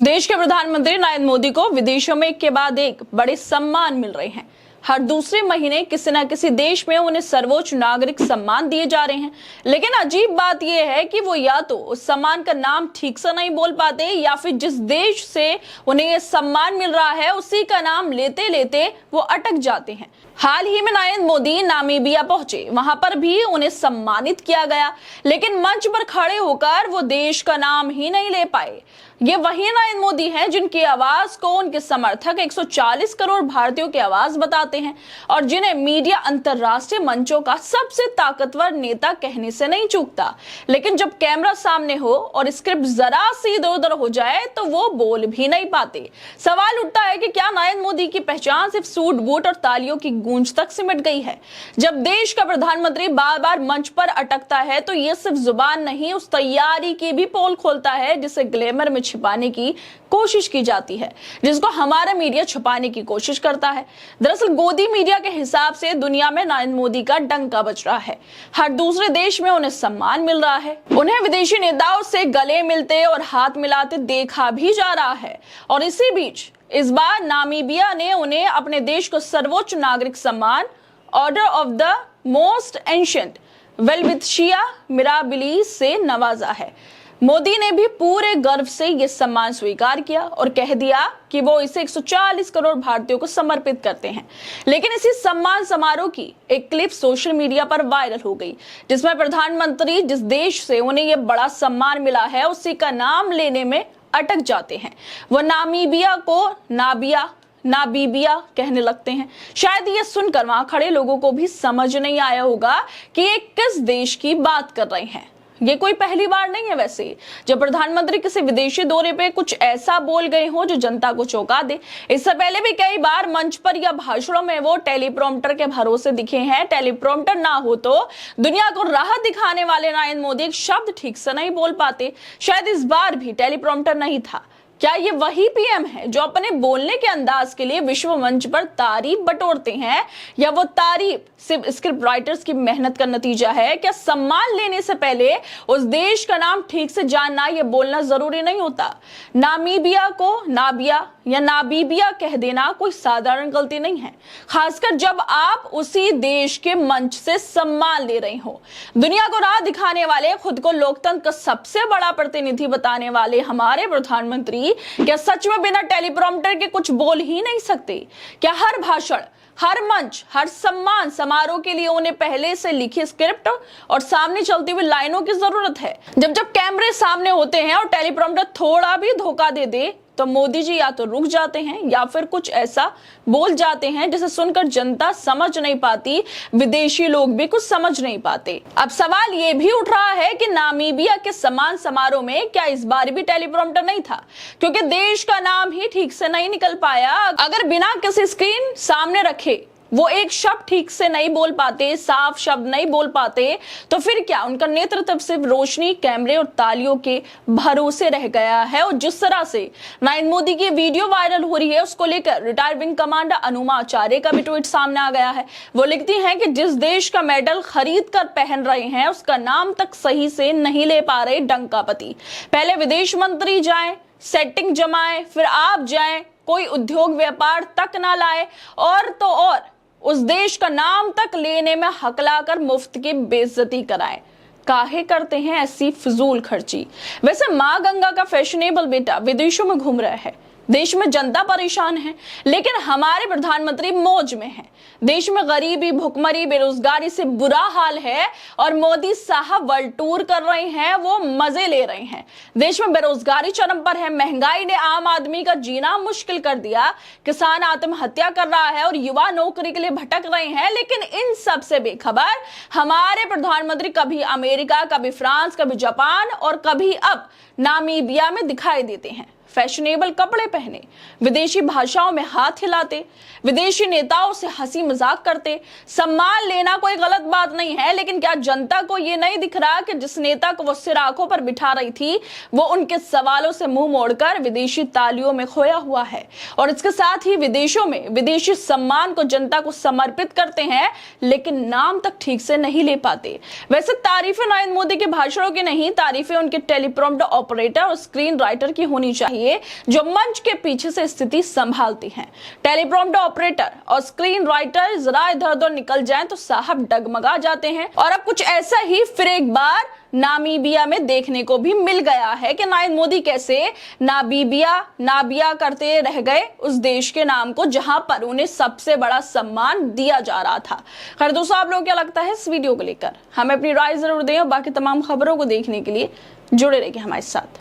देश के प्रधानमंत्री नरेंद्र मोदी को विदेशों में एक के बाद एक बड़े सम्मान मिल रहे हैं। हर दूसरे महीने किसी न किसी देश में उन्हें सर्वोच्च नागरिक सम्मान दिए जा रहे हैं। लेकिन अजीब बात यह है कि वो या तो उस सम्मान का नाम ठीक से नहीं बोल पाते या फिर जिस देश से उन्हें यह सम्मान मिल रहा है उसी का नाम लेते लेते वो अटक जाते हैं। हाल ही में नरेंद्र मोदी नामीबिया पहुंचे, वहां पर भी उन्हें सम्मानित किया गया, लेकिन मंच पर खड़े होकर वो देश का नाम ही नहीं ले पाए। ये वही नरेंद्र मोदी हैं जिनकी आवाज को उनके समर्थक 140 करोड़ भारतीयों की आवाज बताते हैं और जिन्हें मीडिया अंतरराष्ट्रीय मंचों का सबसे ताकतवर नेता कहने से नहीं चूकता। लेकिन जब कैमरा सामने हो और स्क्रिप्ट जरा सी इधर उधर हो जाए तो वो बोल भी नहीं पाते। सवाल उठता है कि क्या नरेंद्र मोदी की पहचान सिर्फ सूट बूट और तालियों की गूंज तक सिमट गई है? जब देश का प्रधानमंत्री बार बार मंच पर अटकता है तो ये सिर्फ जुबान नहीं, उस तैयारी की भी पोल खोलता है जिसे ग्लैमर में छिपाने की कोशिश की जाती है, जिसको हमारा मीडिया छुपाने की कोशिश करता है। दरअसल गोदी मीडिया के हिसाब से दुनिया में नरेंद्र मोदी का डंका बज रहा है। हर दूसरे देश में उन्हें सम्मान मिल रहा है, उन्हें विदेशी नेताओं से गले मिलते और हाथ मिलाते देखा भी जा रहा है। और इसी बीच इस बार नामीबिया ने उन्हें अपने देश को सर्वोच्च नागरिक सम्मान order of the most ancient Welwitschia Mirabilis से नवाजा है। मोदी ने भी पूरे गर्व से यह सम्मान स्वीकार किया और कह दिया कि वो इसे 140 करोड़ भारतीयों को समर्पित करते हैं। लेकिन इसी सम्मान समारोह की एक क्लिप सोशल मीडिया पर वायरल हो गई, जिसमें प्रधानमंत्री जिस देश से उन्हें यह बड़ा सम्मान मिला है उसी का नाम लेने में अटक जाते हैं। वो नामीबिया को नाबीबिया कहने लगते हैं। शायद ये सुनकर वहां खड़े लोगों को भी समझ नहीं आया होगा कि ये किस देश की बात कर रहे हैं। ये कोई पहली बार नहीं है वैसे जब प्रधानमंत्री किसी विदेशी दौरे पे कुछ ऐसा बोल गए हो जो जनता को चौंका दे। इससे पहले भी कई बार मंच पर या भाषणों में वो टेलीप्रॉम्प्टर के भरोसे दिखे हैं। टेलीप्रॉम्प्टर ना हो तो दुनिया को राह दिखाने वाले नरेंद्र मोदी एक शब्द ठीक से नहीं बोल पाते। शायद इस बार भी टेलीप्रॉम्प्टर नहीं था। क्या ये वही पीएम है जो अपने बोलने के अंदाज के लिए विश्व मंच पर तारीफ बटोरते हैं, या वो तारीफ सिर्फ स्क्रिप्ट राइटर्स की मेहनत का नतीजा है? क्या सम्मान लेने से पहले उस देश का नाम ठीक से जानना, ये बोलना जरूरी नहीं होता? नामीबिया को नाबिया या नाबीबिया कह देना कोई साधारण गलती नहीं है, खासकर जब आप उसी देश के मंच से सम्मान ले रहे हो। दुनिया को राह दिखाने वाले, खुद को लोकतंत्र का सबसे बड़ा प्रतिनिधि बताने वाले हमारे प्रधानमंत्री क्या सच में बिना टेलीप्रॉम्प्टर के कुछ बोल ही नहीं सकते? क्या हर भाषण, हर मंच, हर सम्मान समारोह के लिए उन्हें पहले से लिखी स्क्रिप्ट और सामने चलती हुई लाइनों की जरूरत है? जब कैमरे सामने होते हैं और टेलीप्रॉम्प्टर थोड़ा भी धोखा दे दे तो मोदी जी या तो रुक जाते हैं या फिर कुछ ऐसा बोल जाते हैं जिसे सुनकर जनता समझ नहीं पाती, विदेशी लोग भी कुछ समझ नहीं पाते। अब सवाल ये भी उठ रहा है कि नामीबिया के सम्मान समारोह में क्या इस बार भी टेलीप्रॉम्प्टर नहीं था, क्योंकि देश का नाम ही ठीक से नहीं निकल पाया। अगर बिना किसी स्क्रीन सामने रखे वो एक शब्द ठीक से नहीं बोल पाते, साफ शब्द नहीं बोल पाते, तो फिर क्या उनका नेतृत्व सिर्फ रोशनी, कैमरे और तालियों के भरोसे रह गया है? और जिस तरह से नरेंद्र मोदी की वीडियो वायरल हो रही है उसको लेकर रिटायर्ड विंग कमांडर अनुमा आचार्य का भी ट्वीट सामने आ गया है। वो लिखती हैं कि जिस देश का मेडल खरीद कर पहन रहे हैं उसका नाम तक सही से नहीं ले पा रहे डंकापति। पहले विदेश मंत्री जाए, सेटिंग जमाए, फिर आप जाए, कोई उद्योग व्यापार तक ना लाए और तो और उस देश का नाम तक लेने में हकलाकर मुफ्त की बेइज्जती कराए। काहे करते हैं ऐसी फिजूल खर्ची? वैसे मां गंगा का फैशनेबल बेटा विदेशों में घूम रहा है, देश में जनता परेशान है, लेकिन हमारे प्रधानमंत्री मौज में हैं। देश में गरीबी, भुखमरी, बेरोजगारी से बुरा हाल है और मोदी साहब वर्ल्ड टूर कर रहे हैं, वो मजे ले रहे हैं। देश में बेरोजगारी चरम पर है, महंगाई ने आम आदमी का जीना मुश्किल कर दिया, किसान आत्महत्या कर रहा है और युवा नौकरी के लिए भटक रहे हैं। लेकिन इन सब से बेखबर हमारे प्रधानमंत्री कभी अमेरिका, कभी फ्रांस, कभी जापान और कभी अब नामीबिया में दिखाई देते हैं। फैशनेबल कपड़े पहने, विदेशी भाषाओं में हाथ हिलाते, विदेशी नेताओं से हंसी मजाक करते। सम्मान लेना कोई गलत बात नहीं है, लेकिन क्या जनता को यह नहीं दिख रहा कि जिस नेता को वो सिर आंखों पर बिठा रही थी वो उनके सवालों से मुंह मोड़कर विदेशी तालियों में खोया हुआ है? और इसके साथ ही विदेशों में विदेशी सम्मान को जनता को समर्पित करते हैं, लेकिन नाम तक ठीक से नहीं ले पाते। वैसे तारीफें नरेंद्र मोदी के भाषणों की नहीं, तारीफें उनके टेलीप्रॉम्प्टर ऑपरेटर और स्क्रीन राइटर की होनी चाहिए। चाहिए जो मंच के पीछे से स्थिति संभालती हैं। टेलीप्रॉम्प्टर ऑपरेटर और स्क्रीन राइटर जरा इधर उधर निकल जाएं तो साहब डगमगा जाते हैं। और अब कुछ ऐसा ही फिर एक बार नामीबिया में देखने को भी मिल गया है कि नरेंद्र मोदी कैसे नाबिया करते रह गए उस देश के नाम को जहां पर उन्हें सबसे बड़ा सम्मान दिया जा रहा था। खैर दोस्तों, आप लोगों को क्या लगता है इस वीडियो को लेकर? हमें अपनी राय जरूर दें और बाकी तमाम खबरों को देखने के लिए जुड़े रहिए हमारे साथ।